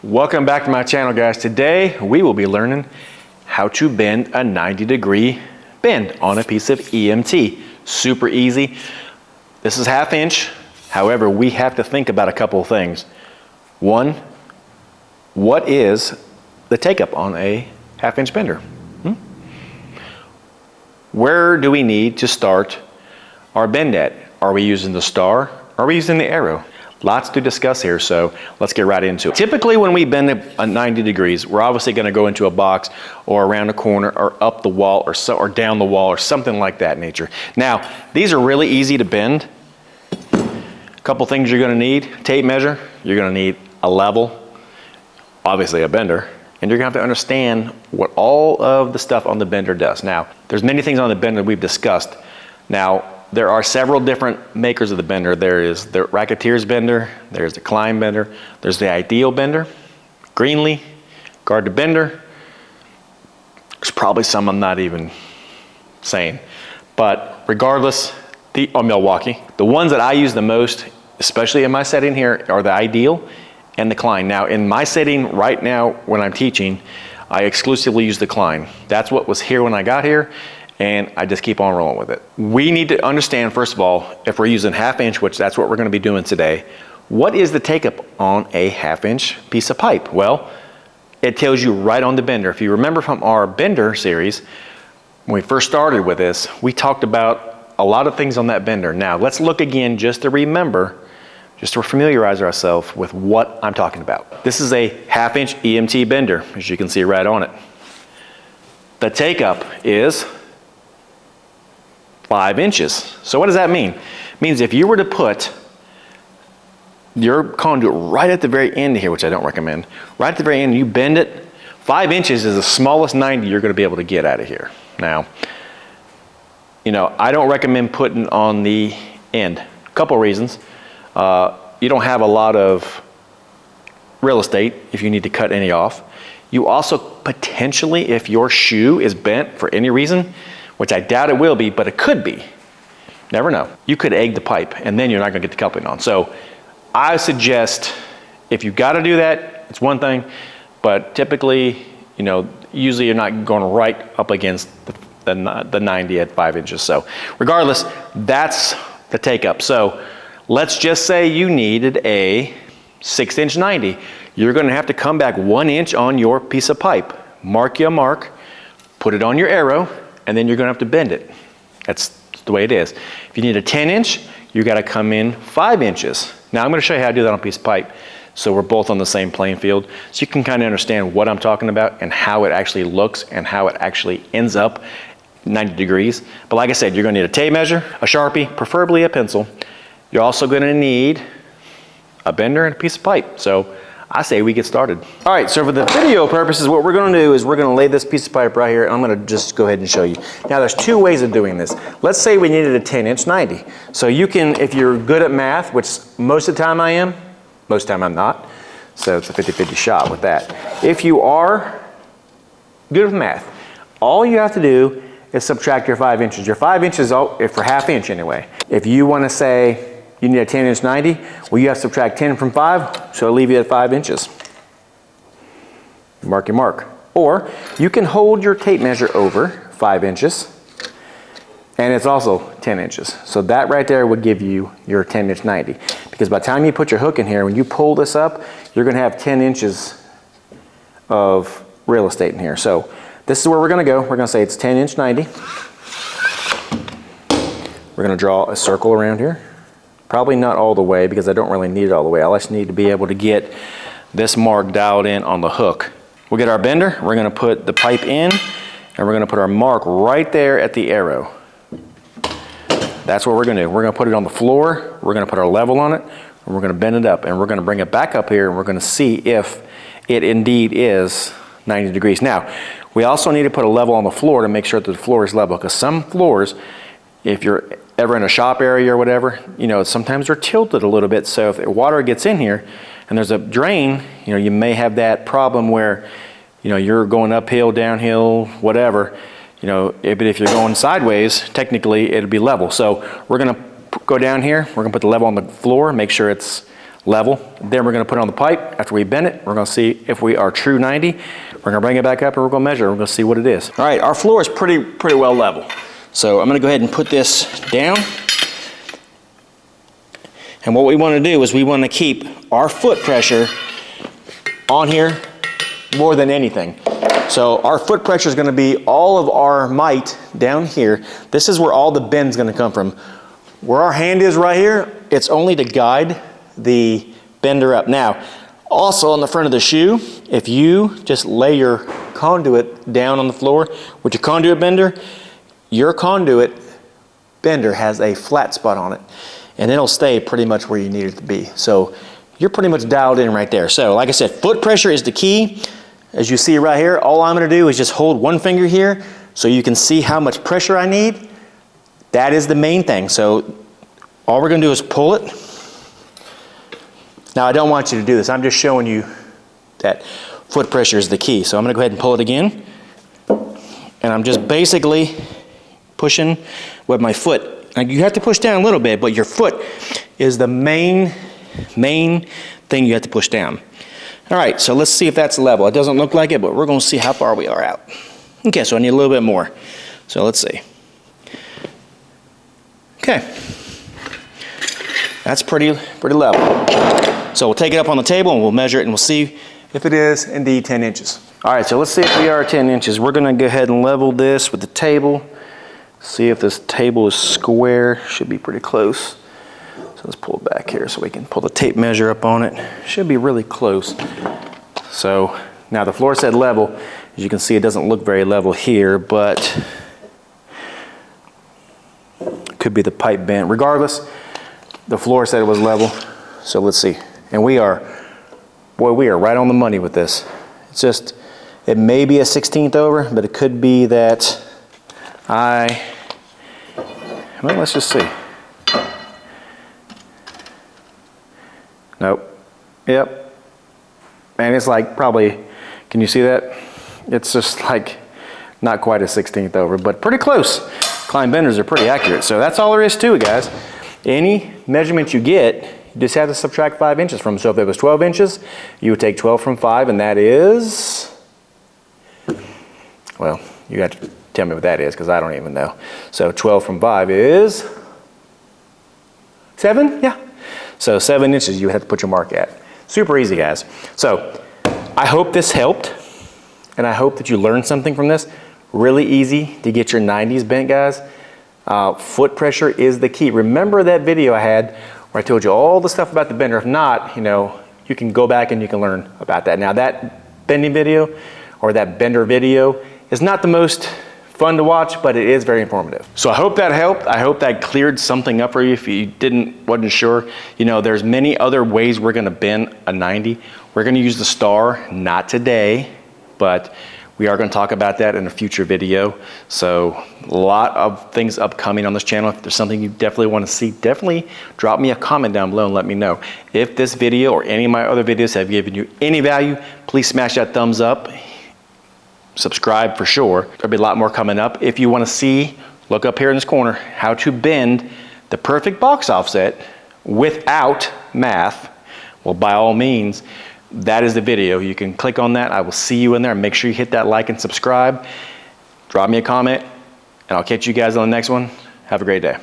Welcome back to my channel, guys. Today we will be learning how to bend a 90-degree bend on a piece of EMT. Super easy. This is 1/2 inch. However, we have to think about a couple of things. One, what is the take-up on a 1/2 inch bender? Where do we need to start our bend at? Are we using the star? Are we using the arrow? Lots to discuss here, so let's get right into it. Typically when we bend a 90 degrees, we're obviously going to go into a box or around a corner or up the wall or down the wall or something like that nature. Now, these are really easy to bend. A couple things you're going to need: tape measure, you're going to need a level, obviously a bender, and you're going to have to understand what all of the stuff on the bender does. Now, there's many things on the bender we've discussed. Now, there are several different makers of the bender. There is the Racketeer's bender, there's the Klein bender, there's the Ideal bender, Greenlee, Guard to Bender. There's probably some I'm not even saying. But regardless, Milwaukee. The ones that I use the most, especially in my setting here, are the Ideal and the Klein. Now, in my setting right now when I'm teaching, I exclusively use the Klein. That's what was here when I got here, and I just keep on rolling with it. We need to understand, first of all, if we're using 1/2 inch, which that's what we're going to be doing today, what is the take-up on a 1/2 inch piece of pipe? Well, it tells you right on the bender. If you remember from our bender series, when we first started with this, we talked about a lot of things on that bender. Now, let's look again just to remember, just to familiarize ourselves with what I'm talking about. This is a 1/2 inch EMT bender, as you can see right on it. The take-up is 5 inches. So what does that mean? It means if you were to put your conduit right at the very end here, which I don't recommend, right at the very end, you bend it, 5 inches is the smallest 90 you're going to be able to get out of here. Now, I don't recommend putting on the end. A couple reasons. You don't have a lot of real estate if you need to cut any off. You also potentially, if your shoe is bent for any reason, which I doubt it will be, but it could be. Never know. You could egg the pipe, and then you're not going to get the coupling on. So I suggest if you got to do that, it's one thing, but typically, usually you're not going right up against the 90 at 5 inches. So regardless, that's the take-up. So let's just say you needed a 6 inch 90. You're going to have to come back 1 inch on your piece of pipe. Mark your mark, put it on your arrow, and then you're going to have to bend it. That's the way it is. If you need a 10 inch, you got to come in 5 inches. Now I'm going to show you how to do that on a piece of pipe, so we're both on the same playing field, so you can kind of understand what I'm talking about and how it actually looks and how it actually ends up 90 degrees. But like I said, you're going to need a tape measure, a Sharpie, preferably a pencil. You're also going to need a bender and a piece of pipe. So I say we get started. All right, so for the video purposes, what we're going to do is we're going to lay this piece of pipe right here, and I'm going to just go ahead and show you. Now, there's two ways of doing this. Let's say we needed a 10 inch 90. So you can, if you're good at math, which most of the time I am, most of the time I'm not, so it's a 50-50 shot with that. If you are good with math, all you have to do is subtract your 5 inches. Your 5 inches, for 1/2 inch anyway. If you want to say you need a 10 inch 90, well, you have to subtract 10 from 5, so it'll leave you at 5 inches. Mark your mark. Or you can hold your tape measure over 5 inches, and it's also 10 inches. So that right there would give you your 10 inch 90. Because by the time you put your hook in here, when you pull this up, you're going to have 10 inches of real estate in here. So this is where we're going to go. We're going to say it's 10 inch 90. We're going to draw a circle around here. Probably not all the way, because I don't really need it all the way. I just need to be able to get this mark dialed in on the hook. We'll get our bender, we're going to put the pipe in, and we're going to put our mark right there at the arrow. That's what we're going to do. We're going to put it on the floor, we're going to put our level on it, and we're going to bend it up, and we're going to bring it back up here, and we're going to see if it indeed is 90 degrees. Now, we also need to put a level on the floor to make sure that the floor is level, because some floors, if you're ever in a shop area or whatever, sometimes they're tilted a little bit. So if water gets in here and there's a drain, you may have that problem where, you're going uphill, downhill, whatever, but if you're going sideways, technically it'll be level. So we're going to go down here, we're going to put the level on the floor, make sure it's level. Then we're gonna put it on the pipe. After we bend it, we're gonna see if we are true 90. We're gonna bring it back up and we're gonna measure. We're gonna see what it is. All right, our floor is pretty well level. So I'm gonna go ahead and put this down. And what we wanna do is we wanna keep our foot pressure on here more than anything. So our foot pressure is gonna be all of our might down here. This is where all the bend's gonna come from. Where our hand is right here, it's only to guide the bender up. Now, also on the front of the shoe, if you just lay your conduit down on the floor with your conduit bender, your conduit bender has a flat spot on it, and it'll stay pretty much where you need it to be. So you're pretty much dialed in right there. So like I said, foot pressure is the key. As you see right here, all I'm gonna do is just hold one finger here so you can see how much pressure I need. That is the main thing. So all we're gonna do is pull it. Now I don't want you to do this. I'm just showing you that foot pressure is the key. So I'm gonna go ahead and pull it again. And I'm just basically pushing with my foot. Now you have to push down a little bit, but your foot is the main thing you have to push down. All right, so let's see if that's level. It doesn't look like it, but we're gonna see how far we are out. Okay, so I need a little bit more. So let's see. Okay, that's pretty level. So we'll take it up on the table and we'll measure it and we'll see if it is indeed 10 inches. All right, so let's see if we are 10 inches. We're gonna go ahead and level this with the table. See if this table is square. Should be pretty close. So let's pull it back here so we can pull the tape measure up on it. Should be really close. So now the floor said level. As you can see, it doesn't look very level here, but it could be the pipe bent. Regardless, the floor said it was level. So let's see. And we are right on the money with this. It's just, it may be a 16th over, but it could be that well, let's just see. Nope. Yep. And it's like probably, can you see that? It's just like not quite a 16th over, but pretty close. Climb benders are pretty accurate. So that's all there is to it, guys. Any measurement you get, you just have to subtract 5 inches from. So if it was 12 inches, you would take 12 from 5, and that is, well, you got to tell me what that is because I don't even know. So 12 from 5 is 7? Yeah. So 7 inches you have to put your mark at. Super easy, guys. So I hope this helped, and I hope that you learned something from this. Really easy to get your 90s bent, guys. Foot pressure is the key. Remember that video I had where I told you all the stuff about the bender? If not, you know, you can go back and you can learn about that. Now that bending video or that bender video is not the most fun to watch, but it is very informative. So I hope that helped. I hope that cleared something up for you if you wasn't sure. You know, there's many other ways we're gonna bend a 90. We're gonna use the star, not today, but we are gonna talk about that in a future video. So a lot of things upcoming on this channel. If there's something you definitely wanna see, definitely drop me a comment down below and let me know. If this video or any of my other videos have given you any value, please smash that thumbs up. Subscribe for sure. There'll be a lot more coming up. If you want to see, look up here in this corner, how to bend the perfect box offset without math. Well, by all means, that is the video. You can click on that. I will see you in there. Make sure you hit that like and subscribe. Drop me a comment, and I'll catch you guys on the next one. Have a great day.